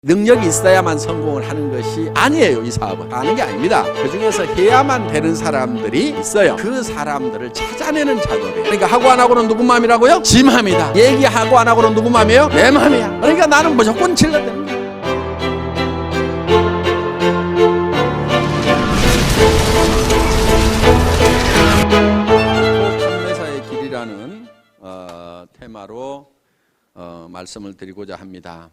능력이 있어야만 성공을 하는 것이 아니에요. 이 사업은 하는 게 아닙니다. 그중에서 해야만 되는 사람들이 있어요. 그 사람들을 찾아내는 작업이에요. 그러니까 하고 안 하고는 누구 마음이라고요? 지 마음이다. 얘기하고 안 하고는 누구 마음이에요? 내 마음이야. 그러니까 나는 무조건 질러야 됩니다. 판매사의 길이라는 테마로 말씀을 드리고자 합니다.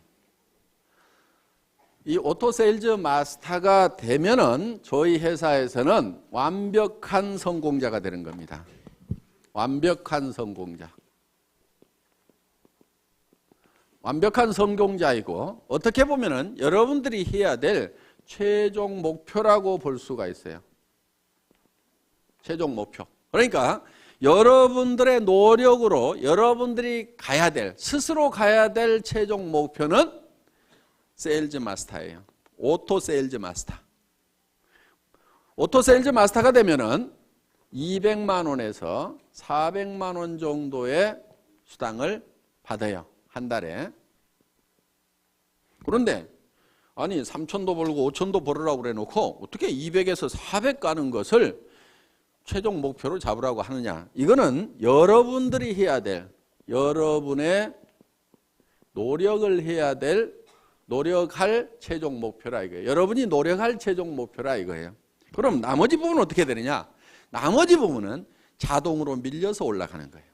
이 오토세일즈 마스터가 되면은 저희 회사에서는 완벽한 성공자가 되는 겁니다. 완벽한 성공자. 완벽한 성공자이고 어떻게 보면은 여러분들이 해야 될 최종 목표라고 볼 수가 있어요. 최종 목표. 그러니까 여러분들의 노력으로 여러분들이 가야 될, 스스로 가야 될 최종 목표는 세일즈 마스터예요. 오토 세일즈 마스터. 오토 세일즈 마스터가 되면은 200만 원에서 400만 원 정도의 수당을 받아요. 한 달에. 그런데 아니 3천도 벌고 5천도 벌으라고 그래 놓고 어떻게 200에서 400 가는 것을 최종 목표로 잡으라고 하느냐. 이거는 여러분들이 해야 될, 여러분의 노력을 해야 될, 노력할 최종 목표라 이거예요. 여러분이 노력할 최종 목표라 이거예요. 그럼 나머지 부분은 어떻게 되느냐? 나머지 부분은 자동으로 밀려서 올라가는 거예요.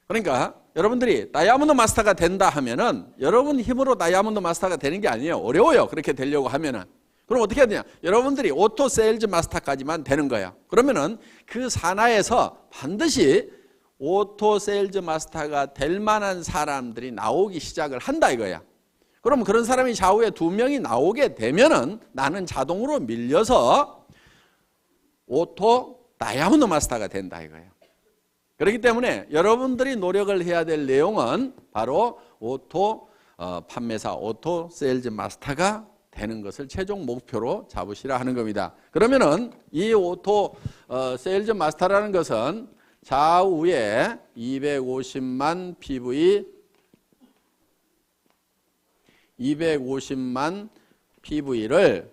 그러니까 여러분들이 다이아몬드 마스터가 된다 하면은 여러분 힘으로 다이아몬드 마스터가 되는 게 아니에요. 어려워요. 그렇게 되려고 하면은. 그럼 어떻게 해야 되냐? 여러분들이 오토 세일즈 마스터까지만 되는 거예요. 그러면은 그 산하에서 반드시 오토 세일즈 마스터가 될 만한 사람들이 나오기 시작을 한다 이거야. 그럼 그런 사람이 좌우에 2명이 나오게 되면은 나는 자동으로 밀려서 오토 다이아몬드 마스터가 된다 이거예요. 그렇기 때문에 여러분들이 노력을 해야 될 내용은 바로 오토 판매사, 오토 세일즈 마스터가 되는 것을 최종 목표로 잡으시라 하는 겁니다. 그러면은 이 오토 세일즈 마스터라는 것은 좌우에 250만 PV를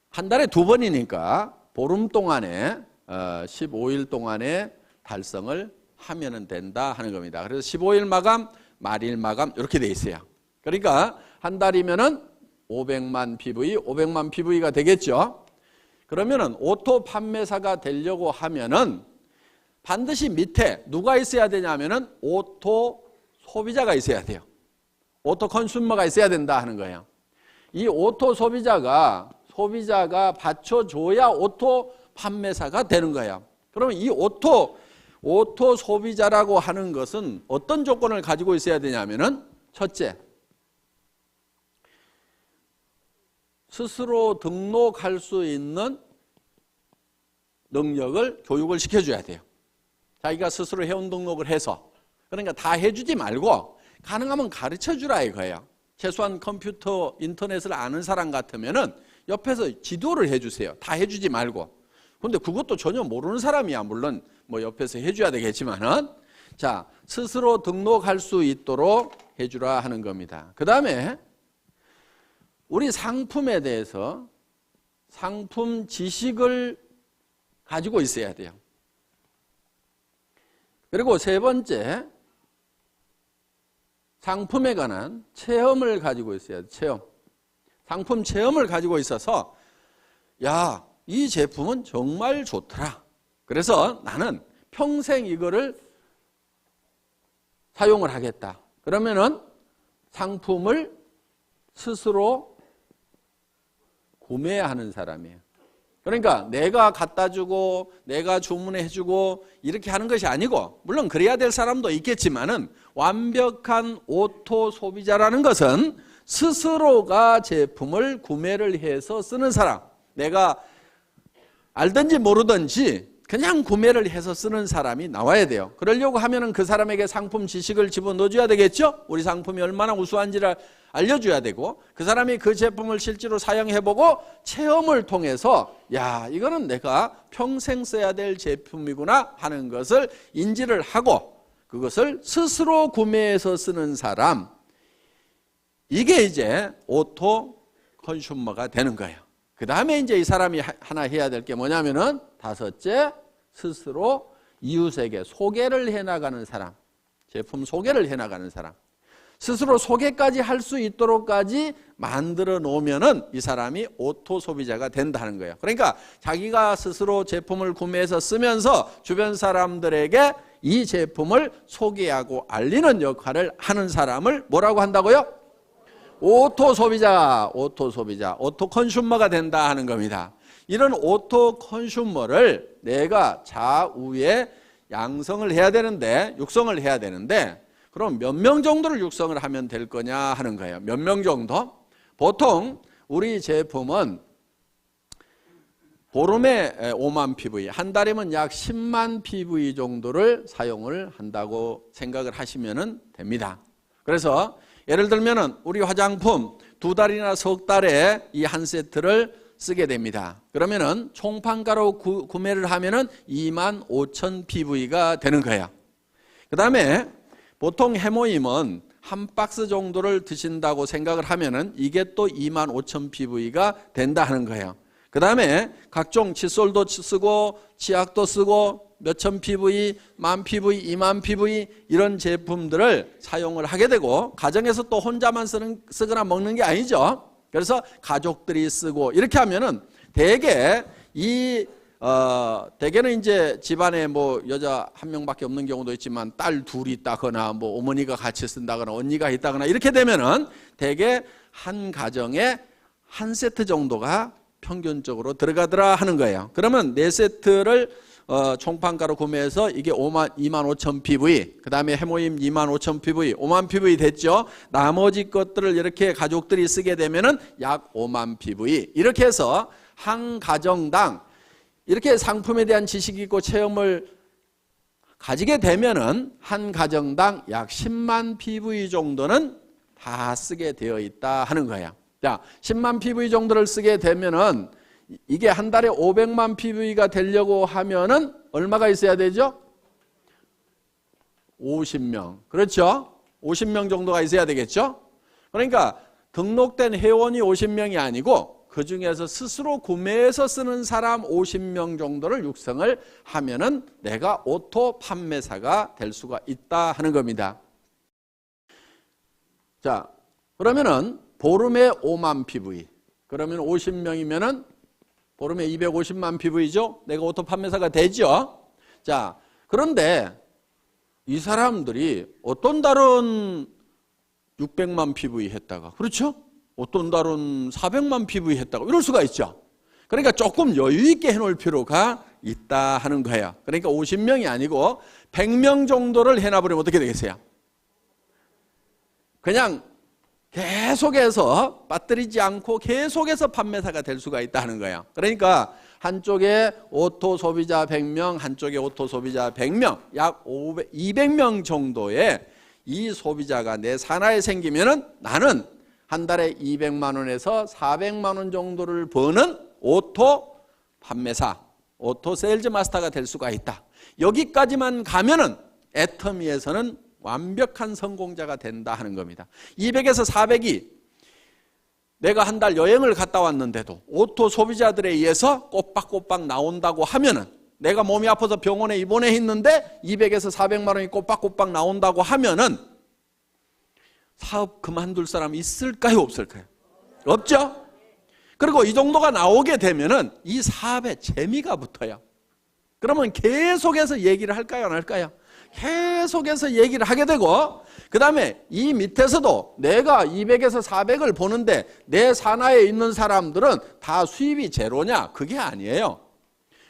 한 달에 2번이니까 보름 동안에 15일 동안에 달성을 하면 된다 하는 겁니다. 그래서 15일 마감, 말일 마감 이렇게 돼 있어요. 그러니까 한 달이면은 500만 PV가 되겠죠. 그러면은 오토 판매사가 되려고 하면은 반드시 밑에 누가 있어야 되냐면은 오토 소비자가 있어야 돼요. 오토 컨슈머가 있어야 된다 하는 거예요. 이 오토 소비자가 받쳐줘야 오토 판매사가 되는 거예요. 그러면 이 오토 소비자라고 하는 것은 어떤 조건을 가지고 있어야 되냐면은 첫째, 스스로 등록할 수 있는 능력을 교육을 시켜줘야 돼요. 자기가 스스로 회원 등록을 해서. 그러니까 다 해주지 말고 가능하면 가르쳐주라 이거예요. 최소한 컴퓨터, 인터넷을 아는 사람 같으면은 옆에서 지도를 해주세요. 다 해주지 말고. 근데 그것도 전혀 모르는 사람이야. 물론 뭐 옆에서 해줘야 되겠지만은. 자, 스스로 등록할 수 있도록 해주라 하는 겁니다. 그 다음에 우리 상품에 대해서 상품 지식을 가지고 있어야 돼요. 그리고 세 번째, 상품에 관한 체험을 가지고 있어야 돼요. 체험. 상품 체험을 가지고 있어서 야, 이 제품은 정말 좋더라. 그래서 나는 평생 이거를 사용을 하겠다. 그러면은 상품을 스스로 구매하는 사람이에요. 그러니까 내가 갖다 주고 내가 주문해 주고 이렇게 하는 것이 아니고, 물론 그래야 될 사람도 있겠지만은 완벽한 오토 소비자라는 것은 스스로가 제품을 구매를 해서 쓰는 사람. 내가 알든지 모르든지 그냥 구매를 해서 쓰는 사람이 나와야 돼요. 그러려고 하면은 그 사람에게 상품 지식을 집어넣어줘야 되겠죠? 우리 상품이 얼마나 우수한지를 알려줘야 되고, 그 사람이 그 제품을 실제로 사용해보고 체험을 통해서 야, 이거는 내가 평생 써야 될 제품이구나 하는 것을 인지를 하고 그것을 스스로 구매해서 쓰는 사람, 이게 이제 오토 컨슈머가 되는 거예요. 그 다음에 이제 이 사람이 하나 해야 될 게 뭐냐면은 다섯째, 스스로 이웃에게 소개를 해나가는 사람. 제품 소개를 해나가는 사람. 스스로 소개까지 할 수 있도록까지 만들어 놓으면은 이 사람이 오토 소비자가 된다는 거예요. 그러니까 자기가 스스로 제품을 구매해서 쓰면서 주변 사람들에게 이 제품을 소개하고 알리는 역할을 하는 사람을 뭐라고 한다고요? 오토 소비자, 오토 컨슈머가 된다 하는 겁니다. 이런 오토 컨슈머를 내가 좌우에 양성을 해야 되는데, 육성을 해야 되는데, 그럼 몇 명 정도를 육성을 하면 될 거냐 하는 거예요. 몇 명 정도? 보통 우리 제품은 보름에 5만 PV, 한 달이면 약 10만 PV 정도를 사용을 한다고 생각을 하시면 됩니다. 그래서 예를 들면은 우리 화장품 2달이나 석 달에 이 한 세트를 쓰게 됩니다. 그러면은 총판가로 구매를 하면은 2만 5천 PV가 되는 거예요. 그 다음에 보통 해모임은 한 박스 정도를 드신다고 생각을 하면은 이게 또 2만 5천 PV가 된다 하는 거예요. 그 다음에 각종 칫솔도 쓰고 치약도 쓰고 몇천 PV, 만 PV, 2만 PV 이런 제품들을 사용을 하게 되고 가정에서 또 혼자만 쓰거나 먹는 게 아니죠. 그래서 가족들이 쓰고 이렇게 하면은 대개 대개는 이제 집안에 뭐 여자 한 명밖에 없는 경우도 있지만 딸 둘이 있다거나 뭐 어머니가 같이 쓴다거나 언니가 있다거나 이렇게 되면은 대개 한 가정에 한 세트 정도가 평균적으로 들어가더라 하는 거예요. 그러면 4세트를 총판가로 구매해서 이게 2만 5천 PV, 그 다음에 해모임 2만 5천 PV, 5만 PV 됐죠. 나머지 것들을 이렇게 가족들이 쓰게 되면은 약 5만 PV. 이렇게 해서 한 가정당 이렇게 상품에 대한 지식이 있고 체험을 가지게 되면은 한 가정당 약 10만 PV 정도는 다 쓰게 되어 있다 하는 거예요. 자, 10만 PV 정도를 쓰게 되면은 이게 한 달에 500만 PV가 되려고 하면은 얼마가 있어야 되죠? 50명. 그렇죠? 50명 정도가 있어야 되겠죠? 그러니까 등록된 회원이 50명이 아니고 그 중에서 스스로 구매해서 쓰는 사람 50명 정도를 육성을 하면은 내가 오토 판매사가 될 수가 있다 하는 겁니다. 자, 그러면은 보름에 5만 PV. 그러면 50명이면은 보름에 250만 PV죠? 내가 오토 판매사가 되죠? 자, 그런데 이 사람들이 어떤 달은 600만 PV 했다가, 그렇죠? 어떤 달은 400만 PV 했다가 이럴 수가 있죠. 그러니까 조금 여유 있게 해놓을 필요가 있다 하는 거예요. 그러니까 50명이 아니고 100명 정도를 해놔버리면 어떻게 되겠어요? 그냥 계속해서 빠뜨리지 않고 계속해서 판매사가 될 수가 있다는 거예요. 그러니까 한쪽에 오토 소비자 100명, 한쪽에 오토 소비자 100명, 약 200명 정도의 이 소비자가 내 산하에 생기면은 나는 한 달에 200만 원에서 400만 원 정도를 버는 오토 판매사, 오토 세일즈 마스터가 될 수가 있다. 여기까지만 가면은 애터미에서는 완벽한 성공자가 된다 하는 겁니다. 200에서 400이 내가 한 달 여행을 갔다 왔는데도 오토 소비자들에 의해서 꼬박꼬박 나온다고 하면은 내가 몸이 아파서 병원에 입원해 있는데 200에서 400만 원이 꼬박꼬박 나온다고 하면은 사업 그만둘 사람 있을까요? 없을까요? 없죠? 그리고 이 정도가 나오게 되면은 이 사업에 재미가 붙어요. 그러면 계속해서 얘기를 할까요? 안 할까요? 계속해서 얘기를 하게 되고 그 다음에 이 밑에서도 내가 200에서 400을 보는데 내 산하에 있는 사람들은 다 수입이 제로냐? 그게 아니에요.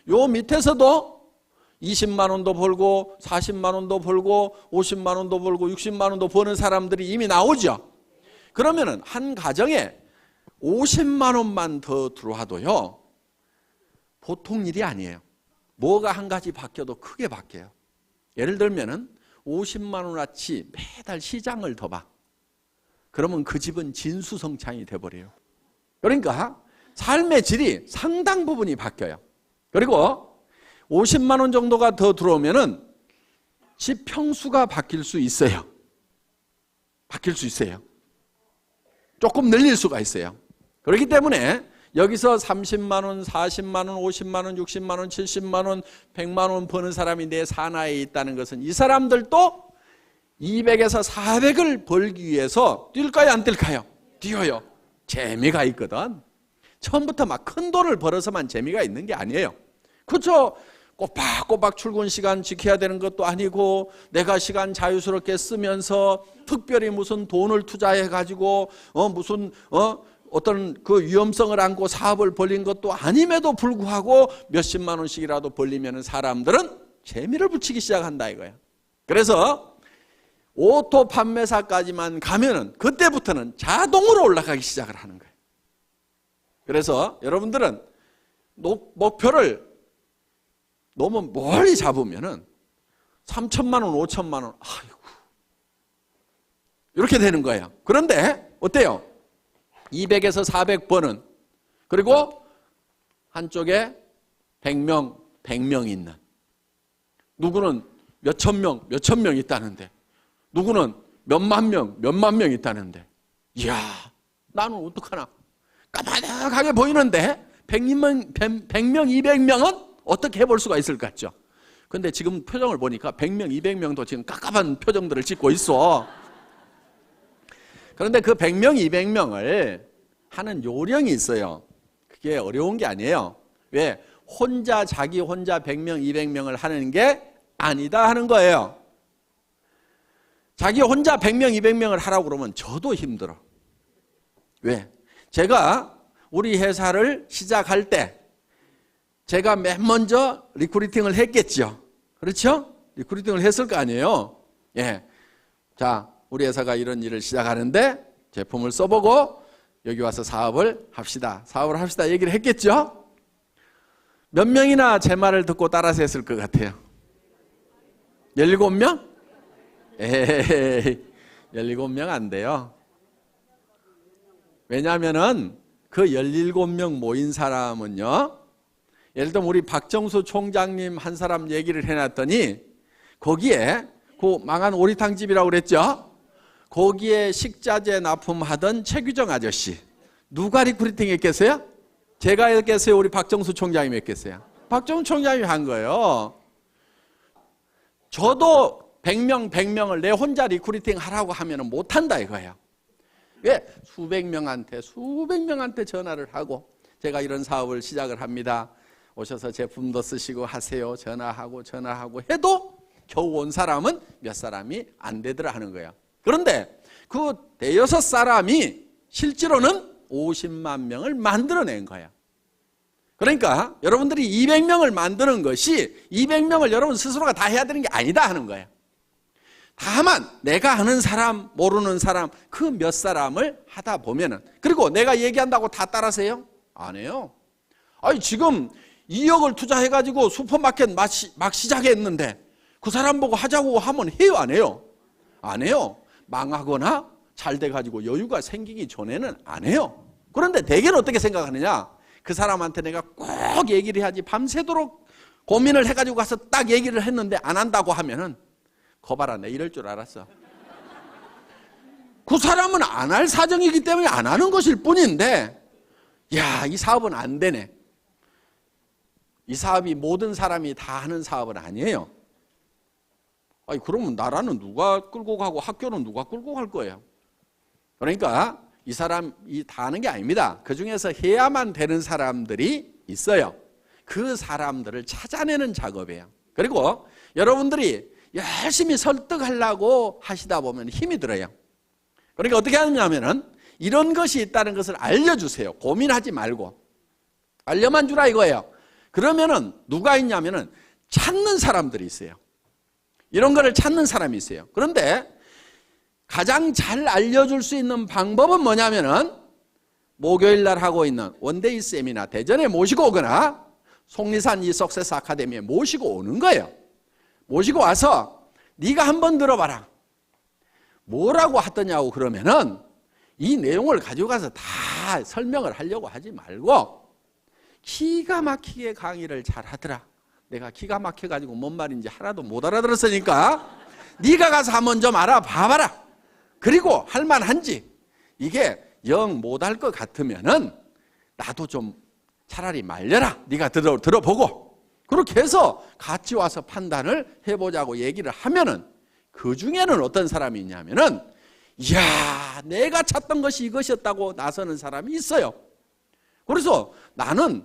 요 밑에서도 20만 원도 벌고 40만 원도 벌고 50만 원도 벌고 60만 원도 버는 사람들이 이미 나오죠. 그러면은 한 가정에 50만 원만 더 들어와도요 보통 일이 아니에요. 뭐가 한 가지 바뀌어도 크게 바뀌어요. 예를 들면은 50만 원어치 매달 시장을 더 봐. 그러면 그 집은 진수성찬이 돼버려요. 그러니까 삶의 질이 상당 부분이 바뀌어요. 그리고 50만 원 정도가 더 들어오면은 집 평수가 바뀔 수 있어요. 바뀔 수 있어요. 조금 늘릴 수가 있어요. 그렇기 때문에 여기서 30만 원, 40만 원, 50만 원, 60만 원, 70만 원, 100만 원 버는 사람이 내 산하에 있다는 것은 이 사람들도 200에서 400을 벌기 위해서 뛸까요, 안 뛸까요? 뛰어요. 재미가 있거든. 처음부터 막 큰 돈을 벌어서만 재미가 있는 게 아니에요. 그렇죠? 꼬박꼬박 출근 시간 지켜야 되는 것도 아니고 내가 시간 자유스럽게 쓰면서 특별히 무슨 돈을 투자해 가지고 어떤 그 위험성을 안고 사업을 벌린 것도 아님에도 불구하고 몇십만 원씩이라도 벌리면 사람들은 재미를 붙이기 시작한다 이거야. 그래서 오토 판매사까지만 가면은 그때부터는 자동으로 올라가기 시작을 하는 거예요. 그래서 여러분들은 목표를 너무 멀리 잡으면은 3천만 원, 5천만 원, 아이고. 이렇게 되는 거예요. 그런데 어때요? 200에서 400번은 그리고 한쪽에 100명 있는 누구는 몇천 명 있다는데 누구는 몇만 명 있다는데 이야 나는 어떡하나 까마득하게 보이는데 100명, 200명은 어떻게 해볼 수가 있을 것 같죠? 근데 지금 표정을 보니까 100명, 200명도 지금 깝깝한 표정들을 짓고 있어. 그런데 그 100명, 200명을 하는 요령이 있어요. 그게 어려운 게 아니에요. 왜? 자기 혼자 100명, 200명을 하는 게 아니다 하는 거예요. 자기 혼자 100명, 200명을 하라고 그러면 저도 힘들어. 왜? 제가 우리 회사를 시작할 때 제가 맨 먼저 리크루팅을 했겠죠. 그렇죠? 리크루팅을 했을 거 아니에요. 예. 자, 우리 회사가 이런 일을 시작하는데 제품을 써보고 여기 와서 사업을 합시다. 얘기를 했겠죠? 몇 명이나 제 말을 듣고 따라서 했을 것 같아요? 17명? 에이, 17명 안 돼요. 왜냐하면은 그 17명 모인 사람은요, 예를 들면 우리 박정수 총장님 한 사람 얘기를 해놨더니 거기에 그 망한 오리탕집이라고 그랬죠? 거기에 식자재 납품하던 최규정 아저씨 누가 리크루팅 했겠어요? 제가 했겠어요? 우리 박정수 총장님이 했겠어요? 박정수 총장님이 한 거예요. 저도 100명을 내 혼자 리크루팅 하라고 하면 못한다 이거예요. 왜? 수백 명한테 전화를 하고 제가 이런 사업을 시작을 합니다. 오셔서 제품도 쓰시고 하세요. 전화하고 해도 겨우 온 사람은 몇 사람이 안 되더라 하는 거예요. 그런데 그 대여섯 사람이 실제로는 50만 명을 만들어낸 거예요. 그러니까 여러분들이 200명을 만드는 것이 200명을 여러분 스스로가 다 해야 되는 게 아니다 하는 거예요. 다만 내가 아는 사람, 모르는 사람 그 몇 사람을 하다 보면은 그리고 내가 얘기한다고 다 따라서요? 안 해요. 아니 지금 2억을 투자해가지고 슈퍼마켓 막 시작했는데 그 사람 보고 하자고 하면 해요, 안 해요? 안 해요. 망하거나 잘 돼가지고 여유가 생기기 전에는 안 해요. 그런데 대개는 어떻게 생각하느냐? 그 사람한테 내가 꼭 얘기를 해야지 밤새도록 고민을 해가지고 가서 딱 얘기를 했는데 안 한다고 하면은 거봐라 내 이럴 줄 알았어. 그 사람은 안 할 사정이기 때문에 안 하는 것일 뿐인데 야, 이 사업은 안 되네. 이 사업이 모든 사람이 다 하는 사업은 아니에요. 아니 그러면 나라는 누가 끌고 가고 학교는 누가 끌고 갈 거예요? 그러니까 이 사람이 다 하는 게 아닙니다. 그중에서 해야만 되는 사람들이 있어요. 그 사람들을 찾아내는 작업이에요. 그리고 여러분들이 열심히 설득하려고 하시다 보면 힘이 들어요. 그러니까 어떻게 하느냐면은 이런 것이 있다는 것을 알려주세요. 고민하지 말고 알려만 주라 이거예요. 그러면은 누가 있냐면은 찾는 사람들이 있어요. 이런 거를 찾는 사람이 있어요. 그런데 가장 잘 알려줄 수 있는 방법은 뭐냐면은 목요일 날 하고 있는 원데이 세미나 대전에 모시고 오거나 속리산 이 석세스 아카데미에 모시고 오는 거예요. 모시고 와서 네가 한번 들어봐라. 뭐라고 하더냐고 그러면은 이 내용을 가지고 가서 다 설명을 하려고 하지 말고 기가 막히게 강의를 잘 하더라. 내가 기가 막혀가지고 뭔 말인지 하나도 못 알아들었으니까 네가 가서 한번 좀 알아봐봐라. 그리고 할만한지 이게 영 못할 것 같으면은 나도 좀 차라리 말려라. 네가 들어보고. 그렇게 해서 같이 와서 판단을 해보자고 얘기를 하면은 그 중에는 어떤 사람이 있냐면은 이야, 내가 찾던 것이 이것이었다고 나서는 사람이 있어요. 그래서 나는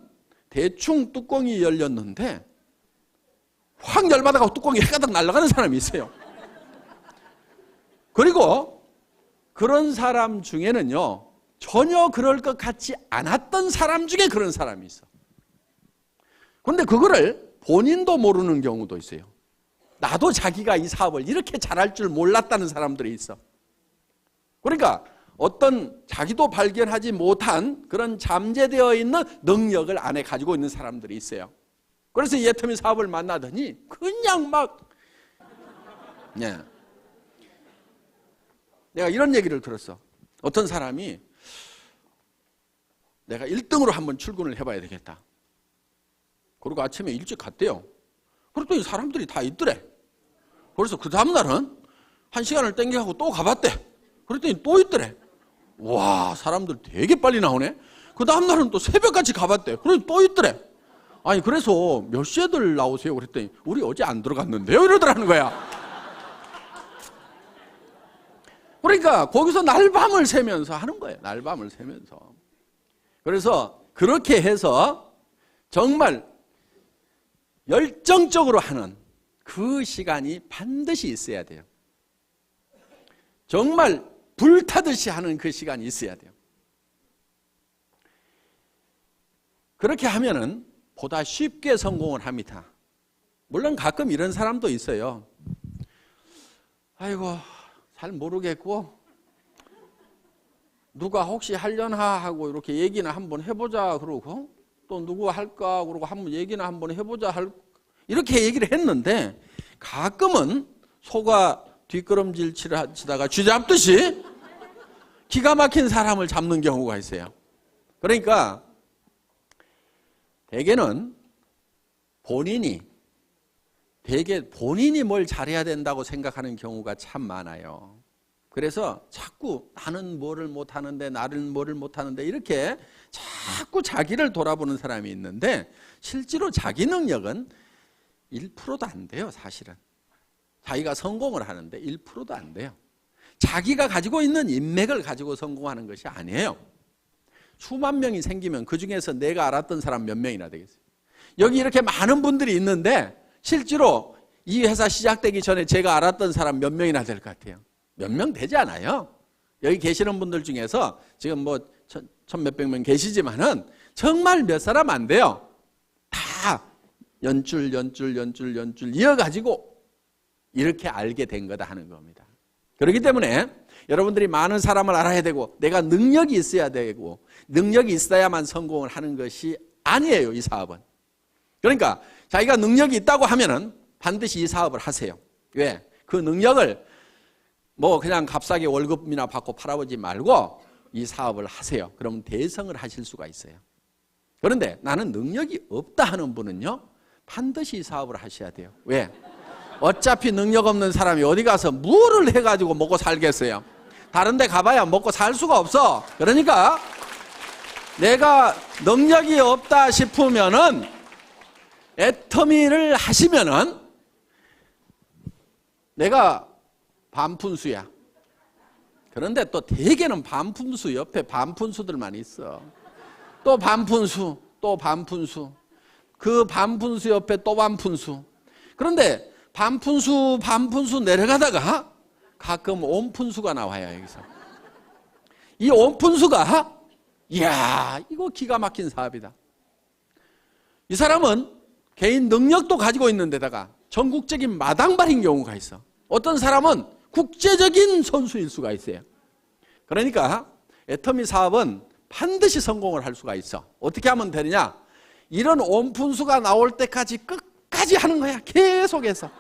대충 뚜껑이 열렸는데 확 열받아가고 뚜껑이 해가닥 날아가는 사람이 있어요. 그리고 그런 사람 중에는요, 전혀 그럴 것 같지 않았던 사람 중에 그런 사람이 있어. 그런데 그거를 본인도 모르는 경우도 있어요. 나도 자기가 이 사업을 이렇게 잘할 줄 몰랐다는 사람들이 있어. 그러니까 어떤 자기도 발견하지 못한 그런 잠재되어 있는 능력을 안에 가지고 있는 사람들이 있어요. 그래서 이 애터미 사업을 만나더니 그냥 막 내가 이런 얘기를 들었어. 어떤 사람이 내가 1등으로 한번 출근을 해봐야 되겠다. 그리고 아침에 일찍 갔대요. 그랬더니 사람들이 다 있더래. 그래서 그 다음날은 1시간을 땡겨가고 또 가봤대. 그랬더니 또 있더래. 와, 사람들 되게 빨리 나오네. 그 다음날은 또 새벽같이 가봤대. 그래서 또 있더래. 아니, 그래서 몇 시에들 나오세요? 그랬더니 우리 어제 안 들어갔는데요? 이러더라는 거야. 그러니까 거기서 날밤을 새면서 하는 거예요. 날밤을 새면서. 그래서 그렇게 해서 정말 열정적으로 하는 그 시간이 반드시 있어야 돼요. 정말 불타듯이 하는 그 시간이 있어야 돼요. 그렇게 하면은 보다 쉽게 성공을 합니다. 물론 가끔 이런 사람도 있어요. 아이고, 잘 모르겠고 누가 혹시 하려나 하고 이렇게 얘기나 한번 해보자 그러고 또 누구 할까 그러고 한번 얘기나 한번 해보자 이렇게 얘기를 했는데 가끔은 소가 뒷걸음질 치다가 쥐 잡듯이 기가 막힌 사람을 잡는 경우가 있어요. 그러니까 대개는 본인이 뭘 잘해야 된다고 생각하는 경우가 참 많아요. 그래서 자꾸 나는 뭐를 못하는데 나는 뭐를 못하는데 이렇게 자꾸 자기를 돌아보는 사람이 있는데 실제로 자기 능력은 1%도 안 돼요. 사실은 자기가 성공을 하는데 1%도 안 돼요. 자기가 가지고 있는 인맥을 가지고 성공하는 것이 아니에요. 수만 명이 생기면 그중에서 내가 알았던 사람 몇 명이나 되겠어요. 여기 이렇게 많은 분들이 있는데 실제로 이 회사 시작되기 전에 제가 알았던 사람 몇 명이나 될 것 같아요? 몇 명 되지 않아요. 여기 계시는 분들 중에서 지금 뭐 천 몇백 명 계시지만은 정말 몇 사람 안 돼요. 다 연줄 이어가지고 이렇게 알게 된 거다 하는 겁니다. 그렇기 때문에 여러분들이 많은 사람을 알아야 되고 내가 능력이 있어야 되고 능력이 있어야만 성공을 하는 것이 아니에요. 이 사업은. 그러니까 자기가 능력이 있다고 하면은 반드시 이 사업을 하세요. 왜? 그 능력을 뭐 그냥 값싸게 월급이나 받고 팔아보지 말고 이 사업을 하세요. 그러면 대성을 하실 수가 있어요. 그런데 나는 능력이 없다 하는 분은요, 반드시 이 사업을 하셔야 돼요. 왜? 어차피 능력 없는 사람이 어디 가서 뭐를 해가지고 먹고 살겠어요? 다른 데 가봐야 먹고 살 수가 없어. 그러니까 내가 능력이 없다 싶으면은 애터미를 하시면은 내가 반푼수야. 그런데 또 대개는 반푼수 옆에 반푼수들만 있어. 또 반푼수, 또 반푼수. 그 반푼수 옆에 또 반푼수. 그런데 반푼수 내려가다가 가끔 온푼수가 나와요. 여기서. 이 온푼수가 이야, 이거 기가 막힌 사업이다. 이 사람은 개인 능력도 가지고 있는 데다가 전국적인 마당발인 경우가 있어. 어떤 사람은 국제적인 선수일 수가 있어요. 그러니까 애터미 사업은 반드시 성공을 할 수가 있어. 어떻게 하면 되느냐? 이런 온푼수가 나올 때까지 끝까지 하는 거야. 계속해서.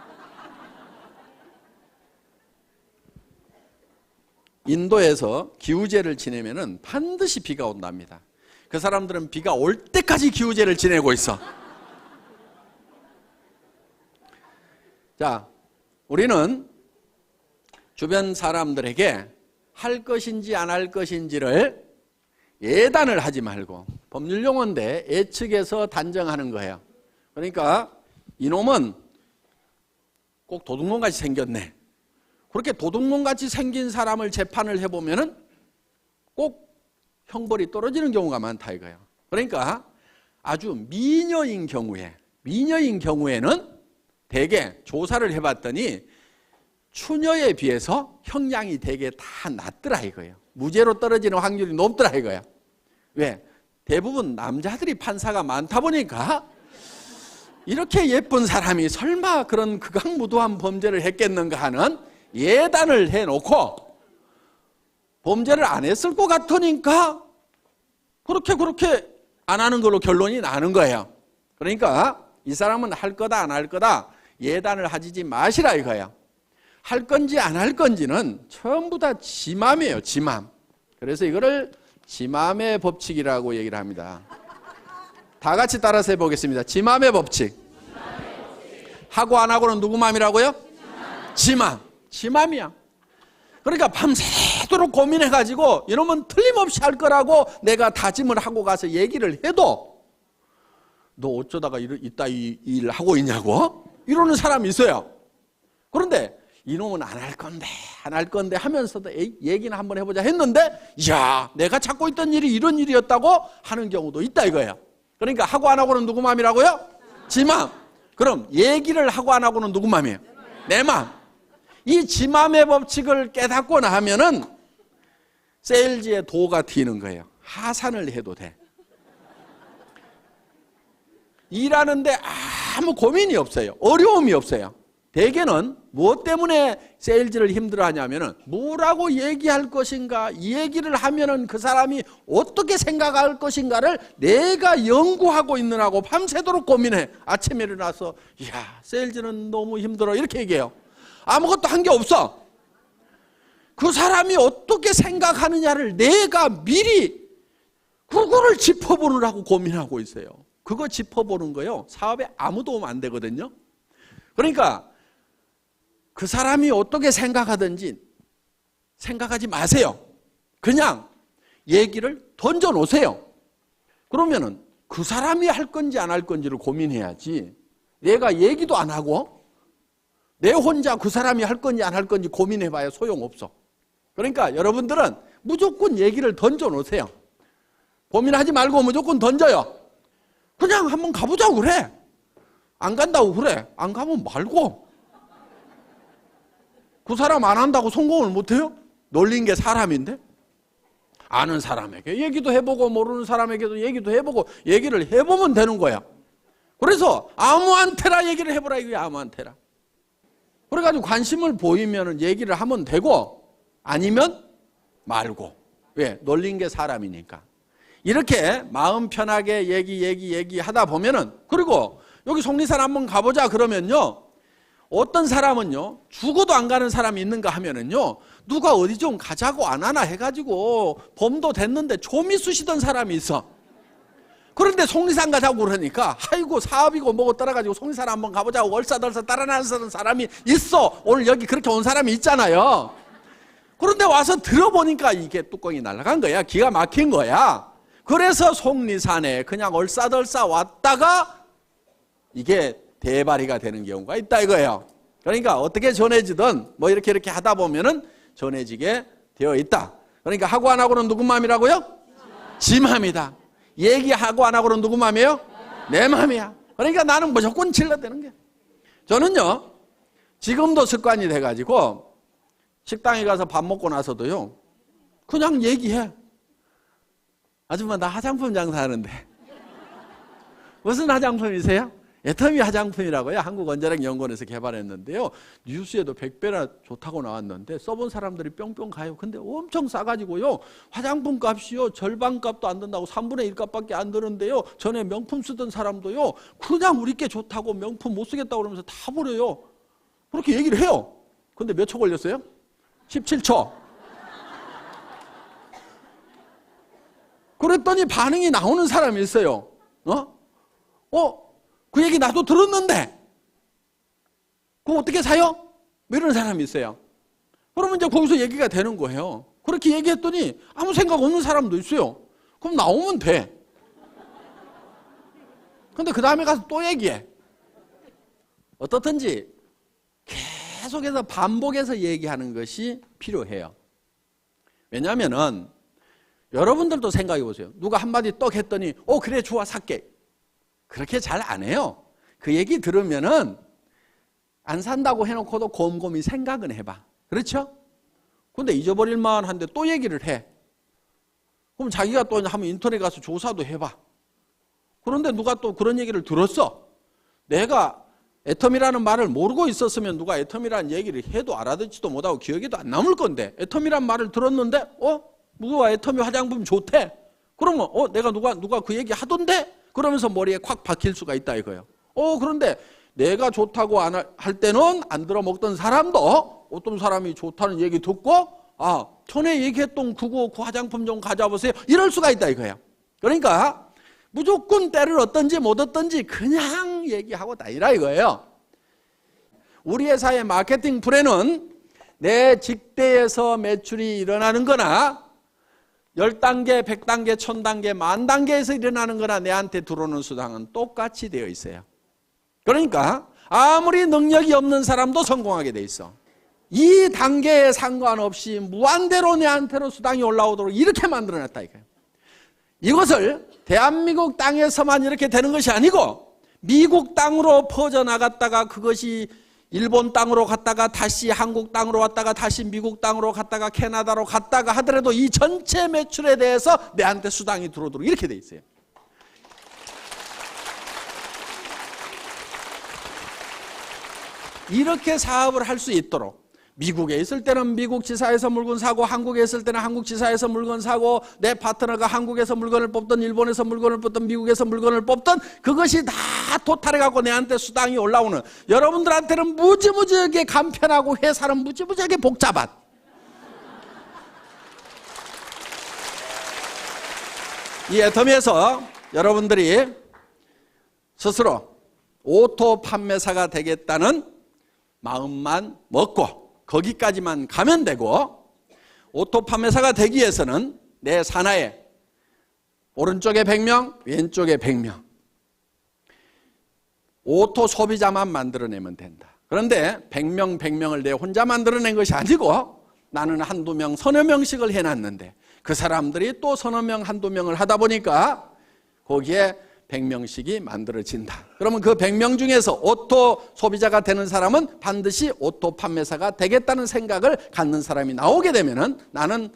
인도에서 기우제를 지내면은 반드시 비가 온답니다. 그 사람들은 비가 올 때까지 기우제를 지내고 있어. 자, 우리는 주변 사람들에게 할 것인지 안 할 것인지를 예단을 하지 말고, 법률용어인데 예측해서 단정하는 거예요. 그러니까 이놈은 꼭 도둑놈같이 생겼네. 그렇게 도둑놈같이 생긴 사람을 재판을 해보면은 꼭 형벌이 떨어지는 경우가 많다 이거예요. 그러니까 아주 미녀인 경우에는 대개 조사를 해봤더니 추녀에 비해서 형량이 대개 다 낮더라 이거예요. 무죄로 떨어지는 확률이 높더라 이거예요. 왜? 대부분 남자들이 판사가 많다 보니까 이렇게 예쁜 사람이 설마 그런 극악무도한 범죄를 했겠는가 하는 예단을 해놓고 범죄를 안 했을 것 같으니까 그렇게 안 하는 걸로 결론이 나는 거예요. 그러니까 이 사람은 할 거다 안 할 거다 예단을 하지 마시라 이거예요. 할 건지 안 할 건지는 전부 다 지 맘이에요. 지 맘. 그래서 이거를 지 맘의 법칙이라고 얘기를 합니다. 다 같이 따라서 해보겠습니다. 지 맘의 법칙. 하고 안 하고는 누구 맘이라고요? 지 맘. 지 맘이야. 그러니까 밤새도록 고민해가지고 이놈은 틀림없이 할 거라고 내가 다짐을 하고 가서 얘기를 해도 너 어쩌다가 이따 이 일 하고 있냐고? 이러는 사람이 있어요. 그런데 이놈은 안 할 건데 하면서도 얘기는 한번 해보자 했는데 야 내가 찾고 있던 일이 이런 일이었다고 하는 경우도 있다 이거예요. 그러니까 하고 안 하고는 누구 맘이라고요? 지 맘. 그럼 얘기를 하고 안 하고는 누구 맘이에요? 내 맘. 이 지 맘의 법칙을 깨닫고 나면은 세일즈의 도가 튀는 거예요. 하산을 해도 돼. 일하는데 아무 고민이 없어요. 어려움이 없어요. 대개는 무엇 때문에 세일즈를 힘들어하냐면은 뭐라고 얘기할 것인가, 이 얘기를 하면은 그 사람이 어떻게 생각할 것인가를 내가 연구하고 있느라고 밤새도록 고민해. 아침에 일어나서 야 세일즈는 너무 힘들어 이렇게 얘기해요. 아무것도 한 게 없어. 그 사람이 어떻게 생각하느냐를 내가 미리 그거를 짚어보느라고 고민하고 있어요. 그거 짚어보는 거요 사업에 아무 도움 안 되거든요. 그러니까 그 사람이 어떻게 생각하든지 생각하지 마세요. 그냥 얘기를 던져놓으세요. 그러면은 그 사람이 할 건지 안 할 건지를 고민해야지 내가 얘기도 안 하고 내 혼자 그 사람이 할 건지 안 할 건지 고민해봐야 소용없어. 그러니까 여러분들은 무조건 얘기를 던져놓으세요. 고민하지 말고 무조건 던져요. 그냥 한번 가보자고 그래. 안 간다고 그래. 안 가면 말고. 그 사람 안 한다고 성공을 못해요? 놀린 게 사람인데? 아는 사람에게 얘기도 해보고 모르는 사람에게도 얘기도 해보고 얘기를 해보면 되는 거야. 그래서 아무한테나 얘기를 해보라 이거야. 아무한테나. 그래가지고 관심을 보이면 얘기를 하면 되고 아니면 말고. 왜? 놀린 게 사람이니까. 이렇게 마음 편하게 얘기하다 보면은 그리고 여기 속리산 한번 가보자 그러면요. 어떤 사람은요 죽어도 안 가는 사람이 있는가 하면은요 누가 어디 좀 가자고 안 하나 해가지고 범도 됐는데 좀이 쑤시던 사람이 있어. 그런데 속리산 가자고 그러니까 아이고 사업이고 뭐고 따라가지고 속리산 한번 가보자고 얼싸덜싸 따라나서는 사람이 있어. 오늘 여기 그렇게 온 사람이 있잖아요. 그런데 와서 들어보니까 이게 뚜껑이 날아간 거야. 기가 막힌 거야. 그래서 속리산에 그냥 얼싸덜싸 왔다가 이게 대발이가 되는 경우가 있다 이거예요. 그러니까 어떻게 전해지든 뭐 이렇게 하다 보면은 전해지게 되어 있다. 그러니까 하고 안 하고는 누구 마음이라고요? 지 마음이다. 얘기하고 안 하고는 누구 마음이에요? 내 마음이야. 그러니까 나는 무조건 질러대는 거야. 저는요 지금도 습관이 돼가지고 식당에 가서 밥 먹고 나서도요 그냥 얘기해. 아줌마 나 화장품 장사하는데 무슨 화장품이세요? 애터미 화장품이라고요. 한국원자력연구원에서 개발했는데요. 뉴스에도 100배나 좋다고 나왔는데 써본 사람들이 뿅뿅 가요. 근데 엄청 싸가지고요. 화장품 값이요. 절반 값도 안 든다고 3분의 1 값밖에 안 드는데요. 전에 명품 쓰던 사람도요. 그냥 우리께 좋다고 명품 못 쓰겠다고 그러면서 다 버려요. 그렇게 얘기를 해요. 근데 몇 초 걸렸어요? 17초. 그랬더니 반응이 나오는 사람이 있어요. 그 얘기 나도 들었는데 그거 어떻게 사요? 이런 사람이 있어요. 그러면 이제 거기서 얘기가 되는 거예요. 그렇게 얘기했더니 아무 생각 없는 사람도 있어요. 그럼 나오면 돼. 근데 그 다음에 가서 또 얘기해. 어떻든지 계속해서 반복해서 얘기하는 것이 필요해요. 왜냐하면은 여러분들도 생각해 보세요. 누가 한마디 떡 했더니 그래 좋아 살게. 그렇게 잘 안 해요. 그 얘기 들으면은 안 산다고 해놓고도 곰곰이 생각은 해봐. 그렇죠? 근데 잊어버릴 만한데 또 얘기를 해. 그럼 자기가 또 한번 인터넷 가서 조사도 해봐. 그런데 누가 또 그런 얘기를 들었어. 내가 애텀이라는 말을 모르고 있었으면 누가 애텀이라는 얘기를 해도 알아듣지도 못하고 기억에도 안 남을 건데 애텀이라는 말을 들었는데 누가 애텀이 화장품 좋대. 그러면 내가 누가 그 얘기 하던데? 그러면서 머리에 콱 박힐 수가 있다 이거예요. 그런데 내가 좋다고 할 때는 안 들어먹던 사람도 어떤 사람이 좋다는 얘기 듣고 전에 얘기했던 그 화장품 좀 가져와보세요. 이럴 수가 있다 이거예요. 그러니까 무조건 때를 얻든지 못 얻든지 그냥 얘기하고 다니라 이거예요. 우리 회사의 마케팅 플랜은 내 직대에서 매출이 일어나는 거나 10단계, 100단계, 1000단계, 10,000단계에서 일어나는 거나 내한테 들어오는 수당은 똑같이 되어 있어요. 그러니까 아무리 능력이 없는 사람도 성공하게 돼 있어. 이 단계에 상관없이 무한대로 내한테로 수당이 올라오도록 이렇게 만들어놨다 이거예요. 이것을 대한민국 땅에서만 이렇게 되는 것이 아니고 미국 땅으로 퍼져나갔다가 그것이 일본 땅으로 갔다가 다시 한국 땅으로 왔다가 다시 미국 땅으로 갔다가 캐나다로 갔다가 하더라도 이 전체 매출에 대해서 내한테 수당이 들어오도록 이렇게 돼 있어요. 이렇게 사업을 할 수 있도록 미국에 있을 때는 미국 지사에서 물건 사고 한국에 있을 때는 한국 지사에서 물건 사고 내 파트너가 한국에서 물건을 뽑든 일본에서 물건을 뽑든 미국에서 물건을 뽑든 그것이 다 토탈해 갖고 내한테 수당이 올라오는 여러분들한테는 무지무지하게 간편하고 회사는 무지무지하게 복잡한 이 애터미에서 여러분들이 스스로 오토 판매사가 되겠다는 마음만 먹고 거기까지만 가면 되고 오토 판매사가 되기 위해서는 내 산하에 오른쪽에 100명, 왼쪽에 100명 오토 소비자만 만들어내면 된다. 그런데 100명, 100명을 내 혼자 만들어낸 것이 아니고 나는 한두 명, 서너 명씩을 해놨는데 그 사람들이 또 서너 명, 한두 명을 하다 보니까 거기에 100명씩이 만들어진다. 그러면 그 100명 중에서 오토 소비자가 되는 사람은 반드시 오토 판매사가 되겠다는 생각을 갖는 사람이 나오게 되면은 나는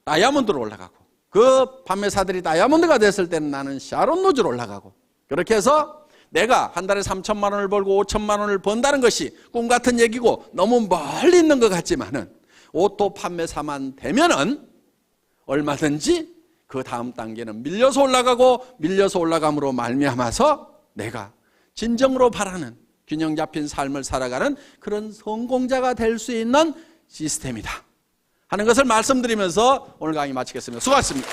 다이아몬드로 올라가고 그 판매사들이 다이아몬드가 됐을 때는 나는 샤론 노즈로 올라가고 그렇게 해서 내가 한 달에 3천만 원을 벌고 5천만 원을 번다는 것이 꿈 같은 얘기고 너무 멀리 있는 것 같지만은 오토 판매사만 되면은 얼마든지 그 다음 단계는 밀려서 올라가고 밀려서 올라감으로 말미암아서 내가 진정으로 바라는 균형 잡힌 삶을 살아가는 그런 성공자가 될 수 있는 시스템이다 하는 것을 말씀드리면서 오늘 강의 마치겠습니다. 수고하셨습니다.